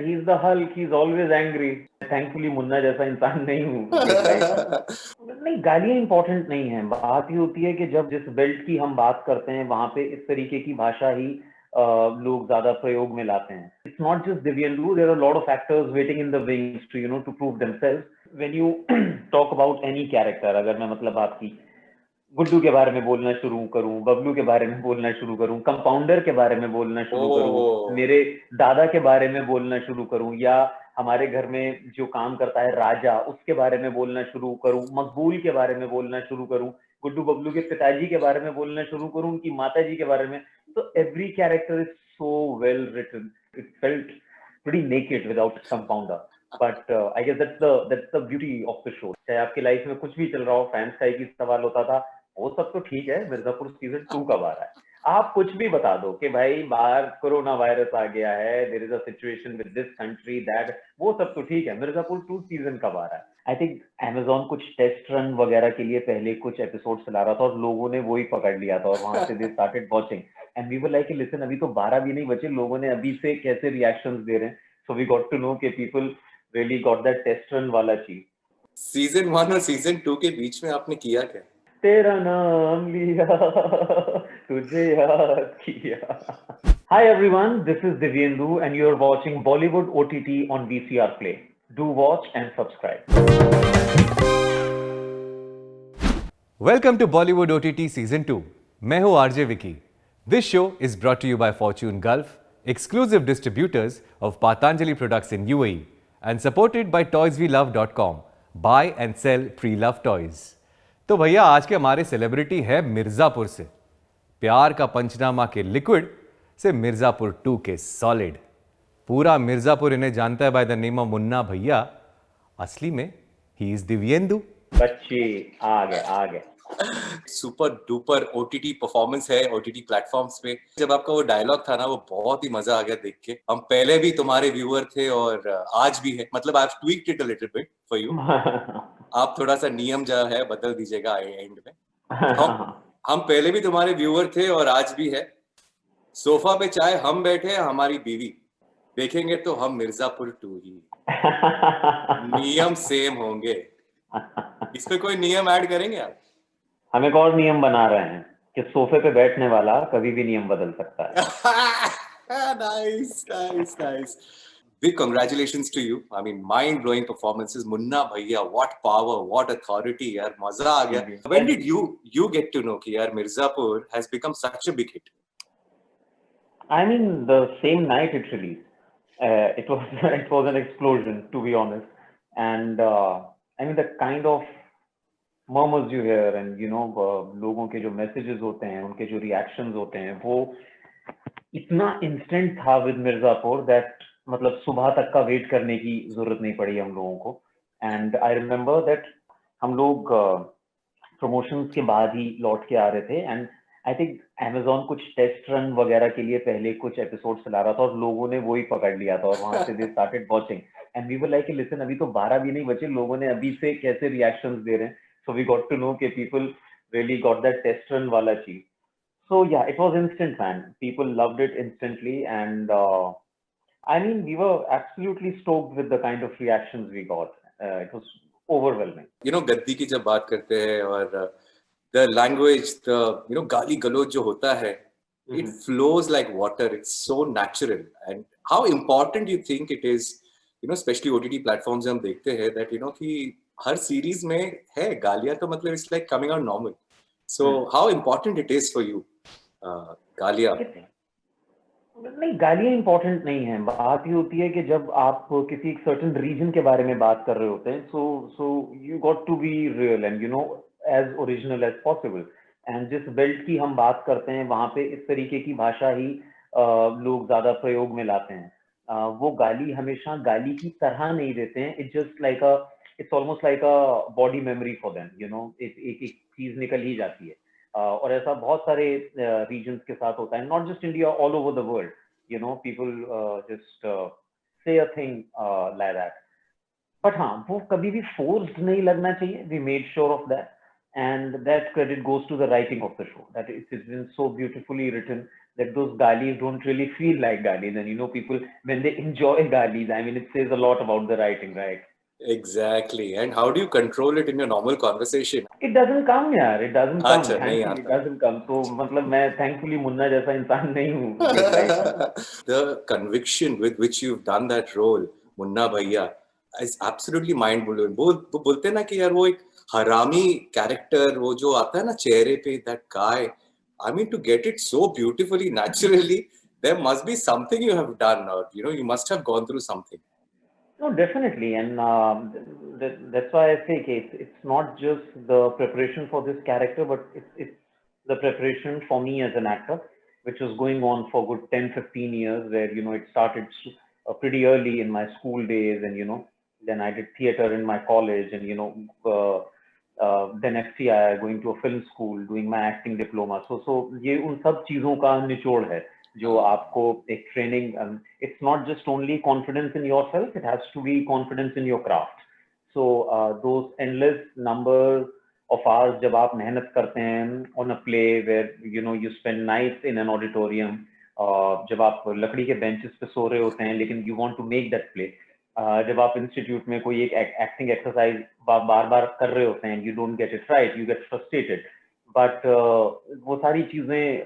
he's the Hulk, he's always angry. Thankfully Munna जैसा इंसान नहीं हूँ लाइफ में। नहीं, गालियाँ इंपॉर्टेंट नहीं है। बात ये होती है कि जब जिस बेल्ट की हम बात करते हैं वहां पे इस तरीके की भाषा ही लोग ज्यादा प्रयोग में लाते हैं। It's not just Divyendu, there are lot of actors waiting in the wings to to prove themselves. When you talk about any character, अगर मैं मतलब आपकी गुड्डू के बारे में बोलना शुरू करूं, बबलू के बारे में बोलना शुरू करूं, कंपाउंडर के बारे में बोलना शुरू करूं, मेरे दादा के बारे में बोलना शुरू करूं, या हमारे घर में जो काम करता है राजा उसके बारे में बोलना शुरू करूं, मकबूल के बारे में बोलना शुरू करूं, गुड्डू बबलू के पिताजी के बारे में बोलना शुरू करूं, उनकी माता जी के बारे में, तो every character is so well written, it felt pretty naked without compounder. But I guess that's the beauty of the show. चाहे आपकी लाइफ में कुछ भी चल रहा हो, फैंस का एक ही सवाल होता था, वो सब तो ठीक है, मिर्जापुर सीजन 2 कब आ रहा है? आप कुछ भी बता दो कि भाई बाहर कोरोना वायरस आ गया है, there is a situation with this country that, वो सब तो ठीक है, मिर्जापुर 2 सीजन कब आ रहा है? आई थिंक Amazon कुछ टेस्ट रन वगैरह के लिए पहले कुछ एपिसोड चला रहा था और लोगों ने वो ही पकड़ लिया था और वहां से they started watching and we were like listen, अभी तो 12 भी नहीं बचे, लोगों ने अभी से कैसे रिएक्शंस दे रहे हैं। So we got to know कि people really got that test run वाला चीज। सीजन 1 और सीजन 2 के बीच में आपने किया क्या? तेरा नाम लिया, तुझे याद किया। Hi everyone, this is Divyendu and you are watching Bollywood OTT on VCR Play. Do watch and subscribe. Welcome to Bollywood OTT Season 2. मैं हूं RJ Vicky. This show is brought to you by Fortune Gulf, exclusive distributors of Patanjali products in UAE, and supported by ToysWeLove.com. Buy and sell pre-love toys. तो भैया आज के हमारे celebrity है मिर्जापुर से, प्यार का पंचनामा के लिक्विड से मिर्जापुर 2 के सॉलिड। पूरा मिर्जापुर इन्हें जानता है by the name of Munna भैया। असली में ही इज दिव्येंदु। बच्चे आ गए सुपर डुपर ओटीटी परफॉर्मेंस है ओटीटी प्लेटफॉर्म्स पे। जब आपका वो डायलॉग था ना, वो बहुत ही मजा आ गया देख के। हम पहले भी तुम्हारे व्यूअर थे और आज भी है, मतलब I have tweaked it a little bit for you. आप थोड़ा सा नियम जो है बदल दीजिएगा एंड में। हम पहले भी तुम्हारे व्यूअर थे और आज भी है। सोफा पे चाहे हम बैठे हमारी बीवी, देखेंगे तो हम मिर्जापुर 2 ही। नियम सेम होंगे। इस पे कोई नियम ऐड करेंगे आप? हम एक और नियम बना रहे हैं कि सोफे पे बैठने वाला कभी भी नियम बदल सकता है। Nice. Big congratulations to you. I mean, mind-blowing performances. Munna bhaiya, what power, what authority, yaar, maza aa gaya. When did you get to know कि यार Mirzapur has become such a big hit? I mean, the same night it released. It was an explosion, to be honest. And I mean, the kind of murmurs you hear and लोगों के जो messages होते हैं, उनके जो reactions होते हैं, वो इतना instant था with मिर्जापुर that मतलब सुबह तक का वेट करने की जरूरत नहीं पड़ी हम लोगों को। एंड आई रिमेम्बर दैट हम लोग प्रमोशंस के बाद ही लौट के आ रहे थे एंड आई थिंक Amazon कुछ टेस्ट रन वगैरह के लिए पहले कुछ एपिसोड चला रहा था और लोगों ने वो ही पकड़ लिया था और वहां से they started watching and we were like listen, अभी तो 12 भी नहीं बचे, लोगों ने अभी से कैसे रिएक्शंस दे रहे हैं। So we got to know कि people really got that test run वाला चीज। So yeah, it was instant, man. People loved it instantly, and I mean, we were absolutely stoked with the kind of reactions we got. It was overwhelming. गद्दी की जब बात करते हैं और the language, the गाली गलौज जो होता है, it flows like water. It's so natural. And how important you think it is, especially OTT platforms हम देखते हैं that कि हर सीरीज में है गालियां, तो मतलब it's like coming out normal. So how important it is for you, गालियां? नहीं, गालियां इंपॉर्टेंट नहीं है। बात ये होती है कि जब आप किसी एक सर्टेन रीजन के बारे में बात कर रहे होते हैं, so you got to be real and as original as possible. And जिस बेल्ट की हम बात करते हैं वहां पे इस तरीके की भाषा ही लोग ज्यादा प्रयोग में लाते हैं। वो गाली हमेशा गाली की तरह नहीं देते हैं, it's almost like a body memory for them, एक चीज निकल ही जाती है। और ऐसा बहुत सारे रीजन्स के साथ होता है, not just India, all over the world, people just say a thing like that. But हाँ, वो कभी भी फोर्स्ड नहीं लगना चाहिए। We made sure of that and that credit goes to the writing of the show, that it is been so beautifully written that those galis don't really feel like galis, and people when they enjoy galis, I mean, it says a lot about the writing, right? Exactly. And how do you control it in your normal conversation? It doesn't come, यार. It doesn't come. अच्छा, नहीं Thankfully, it आता. doesn't come. तो मतलब मैं thankfully Munna जैसा इंसान नहीं हूँ जो write कर रहा है. The conviction with which you've done that role, Munna भैया, is absolutely mind blowing. वो बोलते हैं ना कि यार वो एक हरामी कैरेक्टर वो जो आता है ना चेहरे पे, that guy. I mean, to get it so beautifully, naturally, there must be something you have done, or you must have gone through something. No, definitely, and that's why I say okay, it's not just the preparation for this character, but it's the preparation for me as an actor, which was going on for good 10-15 years, where it started pretty early in my school days, and then I did theater in my college, and then FCI, going to a film school, doing my acting diploma. So ये उन सब चीजों का निचोड़ है जो आपको एक training. It's not just only confidence in yourself, it has to be confidence in your craft. So those endless numbers of hours जब आप मेहनत करते हैं on a play where you spend nights in an auditorium, जब आप लकड़ी के benches पे सो रहे होते हैं लेकिन you want to make that play, जब आप इंस्टीट्यूट में कोई एक एक्टिंग एक्सरसाइज बार बार कर रहे होते हैं, you don't get it right, you get frustrated, but वो सारी चीजें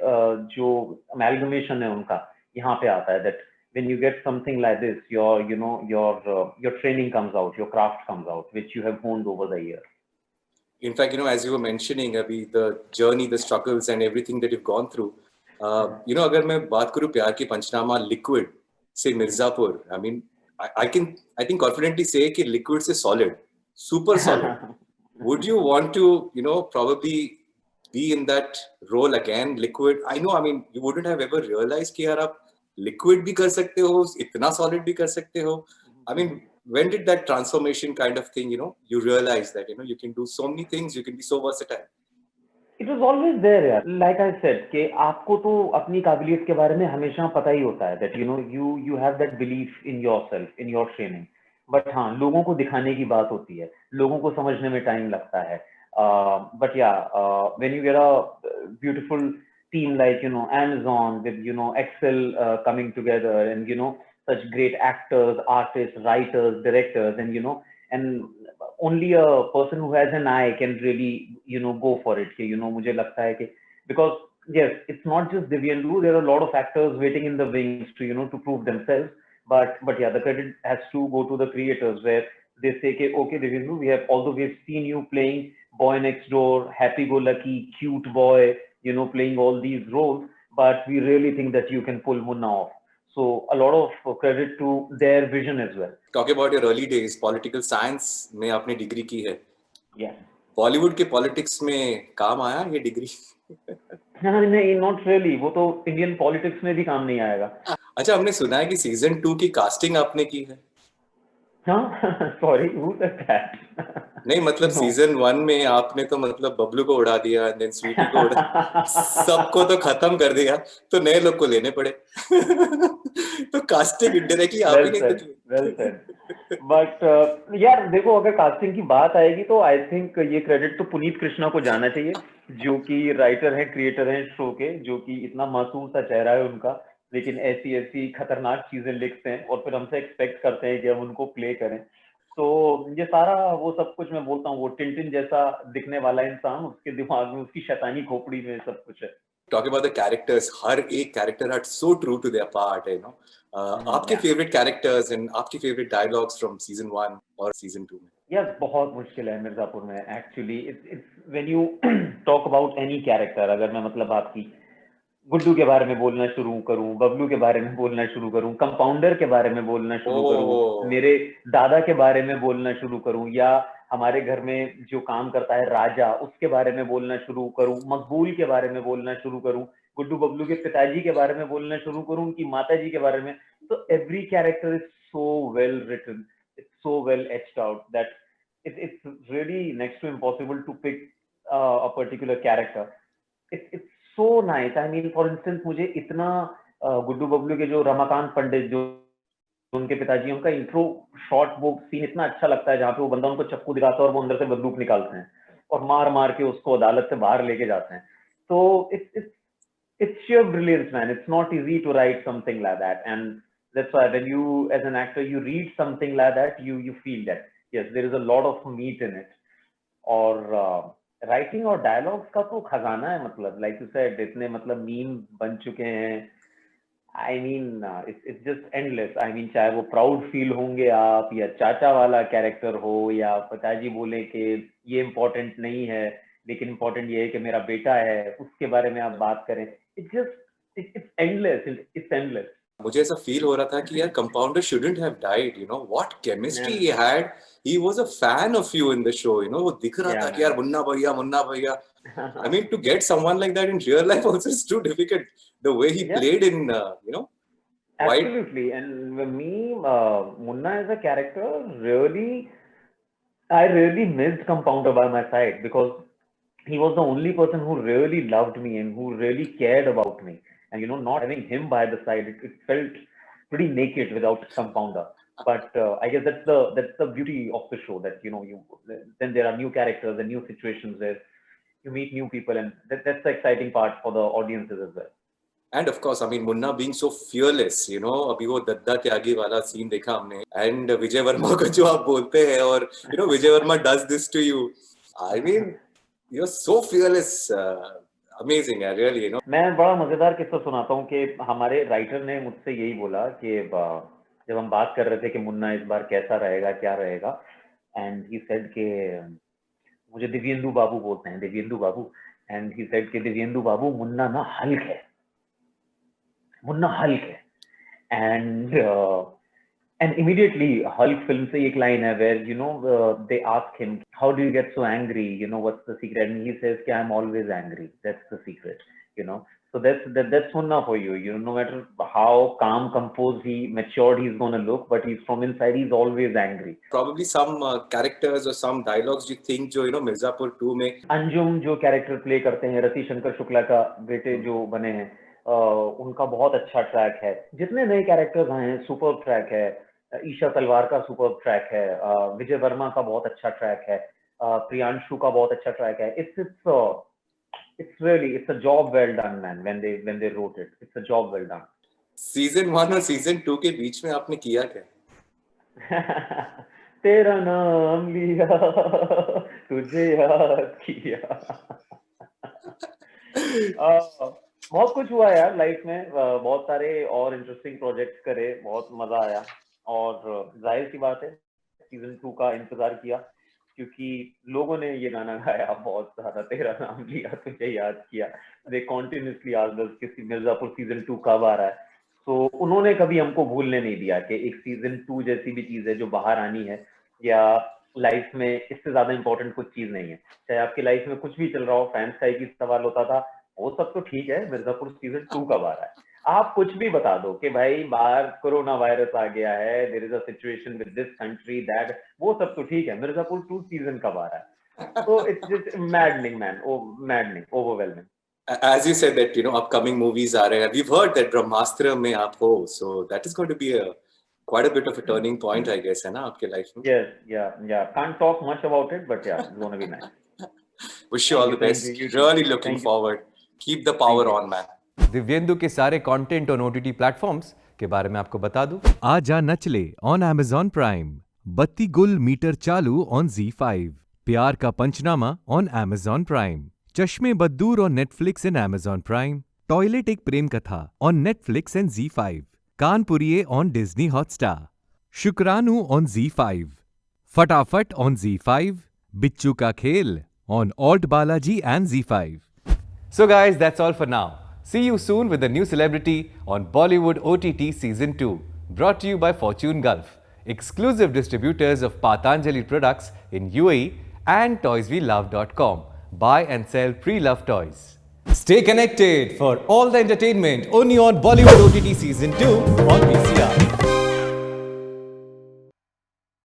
जो अमेलगमेशन है उनका यहाँ पे आता है, that when you get something like this, your training comes out, your craft comes out, which you have honed over the year. In fact, as you were mentioning, Abhi, the journey, the struggles, and everything that you've gone through. अगर मैं बात करूँ प्यार की पंचनामा liquid से Mirzapur, I mean, I think confidently say कि liquid से solid, super solid. Would you want to, probably be in that role again, liquid? I know, I mean, you wouldn't have ever realized कि यार आप liquid भी कर सकते हो, इतना solid भी कर सकते हो. I mean, when did that transformation kind of thing, you realize that, you can do so many things, you can be so versatile? It was always there, यार. Like I said, कि आपको तो अपनी काबिलियत के बारे में हमेशा पता ही होता है, that you have that belief in yourself, in your training. But हाँ, लोगों को दिखाने की बात होती है, लोगों को समझने में टाइम लगता है. But yeah, when you get a beautiful team like Amazon with Excel coming together, and such great actors, artists, writers, directors, and and only a person who has an eye can really go for it. मुझे लगता है कि because yes, it's not just Divyendu, there are a lot of actors waiting in the wings to to prove themselves, but yeah, the credit has to go to the creators, where they say okay Divyendu, although we've seen you playing boy next door, happy go lucky, cute boy, playing all these roles, but we really think that you can pull Munna off. So a lot of credit to their vision as well. Talk about your early days, political science में आपने degree की है. Yes. Bollywood के politics में काम आया ये degree? नहीं, नॉट रियली. वो तो इंडियन पॉलिटिक्स में भी काम नहीं आएगा. अच्छा, हमने सुना है कि सीजन 2 की कास्टिंग आपने की है. हाँ, सॉरी, हु सेड दैट? नहीं मतलब सीजन 1 में आपने तो मतलब बबलू को उड़ा दिया, एंड देन स्वीटी को उड़ा, सबको तो खत्म कर दिया, तो नए लोग को लेने पड़े. तो कास्टिंग इनडायरेक्टली आप ही ने की. Well said. बट यार देखो, अगर कास्टिंग की बात आएगी तो आई थिंक ये क्रेडिट तो पुनीत कृष्णा को जाना चाहिए, जो कि राइटर हैं, क्रिएटर हैं शो के, जो कि इतना मासूम सा चेहरा है उनका, लेकिन ऐसी ऐसी खतरनाक चीजें लिखते हैं और फिर हमसे एक्सपेक्ट करते हैं कि हम उनको प्ले करें. तो ये सारा वो सब कुछ मैं बोलता हूँ, वो टिंटिन जैसा दिखने वाला इंसान, उसके दिमाग में, उसकी शैतानी खोपड़ी में सब कुछ है. Talking about the characters, हर एक character are so true to their part, आपके favorite characters and आपके favorite dialogues from season 1 और season 2 में? यार बहुत मुश्किल है मिर्जापुर में actually. It's when you talk about any character, अगर मैं मतलब आपकी गुड्डू के बारे में बोलना शुरू करूं, बबलू के बारे में बोलना शुरू करूं, कंपाउंडर के बारे में बोलना शुरू करूं, मेरे दादा के बारे में बोलना शुरू करूं, या हमारे घर में जो काम करता है राजा, उसके बारे में बोलना शुरू करूं, मकबूल के बारे में बोलना शुरू करूं, गुड्डू बबलू के पिताजी के बारे में बोलना शुरू करूं, उनकी माता जी के बारे में, तो every character is so well written, it's so well etched out that it's really next to impossible to pick a particular character. It's so nice. I mean, for instance, मुझे इतना गुड्डू बबलू के जो रमाकांत पंडित, जो उनके पिताजी, उनका इंट्रो शॉर्ट, वो scene इतना अच्छा लगता है, जहाँ पे वो बंदा उनको चक्कू दिखाता है और वो अंदर से बंदूक निकालते हैं और मार मार के उसको अदालत से बाहर लेके जाते हैं. तो it's it's sheer brilliance, man. It's not easy to write something like that, and that's why when you, as an actor, you read something like that, you feel that yes, there is a lot of meat in it. और writing और dialogues का तो खजाना है, मतलब like you said, इतने मतलब meme बन चुके हैं. I mean it's just endless. I mean चाहे वो प्राउड फील होंगे आप, या चाचा वाला कैरेक्टर हो, या पिताजी बोले कि ये इम्पोर्टेंट नहीं है लेकिन इम्पोर्टेंट ये है कि मेरा बेटा है, उसके बारे में आप बात करें. It's just it's endless. It's endless. मुझे ऐसा फील हो रहा था कि यार compounder shouldn't have died, you know what chemistry he had. He was a fan of you in the show, you know. वो दिख रहा था कि यार मुन्ना भैया. I mean, to get someone like that in real life also is too difficult. The way he played in, you know. Absolutely. And me, Munna as a character, I really missed Compounder by my side, because he was the only person who really loved me and who really cared about me. And not having him by the side, it felt pretty naked without Compounder. But I guess that's the beauty of the show, that then there are new characters and new situations where you meet new people, and that's the exciting part for the audiences as well. And of course, I mean, Munna being so fearless, अभी वो दद्दा त्यागी वाला scene देखा हमने, and विजय वर्मा को जो आप बोलते हैं, और विजय Verma does this to you. I mean, you're so fearless. Amazing, really, मैं बड़ा मजेदार किस्सा सुनाता हूँ कि हमारे राइटर ने मुझसे यही बोला कि जब हम बात कर रहे थे कि मुन्ना इस बार कैसा रहेगा, क्या रहेगा, एंड ही सेड कि मुझे दिव्येंदु बाबू बोलते हैं, दिव्येंदु बाबू, एंड ही सेड कि दिव्येंदु बाबू, मुन्ना ना हल्क है, मुन्ना हल्क है. And immediately Hulk film से एक line है where they ask him, how do you get so angry, what's the secret, and he says कि I'm always angry, that's the secret. So that's Munna for you. No matter how calm, composed, matured he's gonna look, but he's from inside, he's always angry. Probably some characters or some dialogues you think जो मिर्जापुर 2 में अंजुम जो character play करते हैं, रति शंकर शुक्ला का बेटे जो बने हैं, उनका बहुत अच्छा ट्रैक है. जितने नए कैरेक्टर्स आए हैं, सुपर ट्रैक है. ईशा तलवार का सुपर ट्रैक है. विजय वर्मा का बहुत अच्छा ट्रैक है. प्रियांशु का बहुत अच्छा ट्रैक है. It's a job well done, man. When they wrote it, it's a job well done. Season 1 और Season 2 के बीच में आपने किया क्या? तेरा नाम लिया, तुझे याद किया. बहुत कुछ हुआ यार लाइफ में. बहुत सारे और इंटरेस्टिंग प्रोजेक्ट्स करे, बहुत मजा आया. और जाहिर सी बात है, सीजन 2 का इंतजार किया, क्योंकि लोगों ने ये गाना गाया बहुत ज्यादा, तेरा नाम लिया, तुझे याद किया. दे कॉन्टिन्यूसली आस्क्ड अस कि मिर्जापुर सीजन 2 कब आ रहा है. तो उन्होंने कभी हमको भूलने नहीं दिया कि एक सीजन 2 जैसी भी चीज है जो बाहर आनी है, या लाइफ में इससे ज्यादा इंपॉर्टेंट कुछ चीज नहीं है. चाहे आपकी लाइफ में कुछ भी चल रहा हो, फैंस का एक ही सवाल होता था, वो सब तो ठीक है, मिर्जापुर सीजन 2 कब आ रहा है. आप कुछ भी बता दो कि भाई बाहर कोरोना वायरस आ गया है, there is a situation with this country, that, वो सब तो ठीक है, मिर्जापुर 2 सीजन कब आ रहा है. तो it's just maddening, man. Maddening, overwhelming. As you said that upcoming movies are, we've heard that Brahmastra में आप हो, so that is going to be quite a bit of a turning point, I guess, है ना आपके life में. Yes, yeah. Can't talk much about it, but yeah, it's going to be nice. Wish you all the best. Really looking forward. Keep the power on, man. Dibyendu के सारे content on OTT platforms के बारे में आपको बता दूं. आजा नचले on Amazon Prime, बत्ती गुल मीटर चालू ऑन ZEE5, प्यार का पंचनामा on Amazon Prime, Chashme Baddoor on Netflix and Amazon Prime, Toilet Ek Prem Katha on Netflix and ZEE5, Kanpuriye on Disney Hotstar, Shukranu on ZEE5, Fatafat on ZEE5, Bicchoo Ka Khel on Alt Balaji and ZEE5. So guys, that's all for now. See you soon with a new celebrity on Bollywood OTT Season 2, brought to you by Fortune Gulf, exclusive distributors of Patanjali products in UAE and ToysWeLove.com. Buy and sell pre-loved toys. Stay connected for all the entertainment only on Bollywood OTT Season 2 on PCR.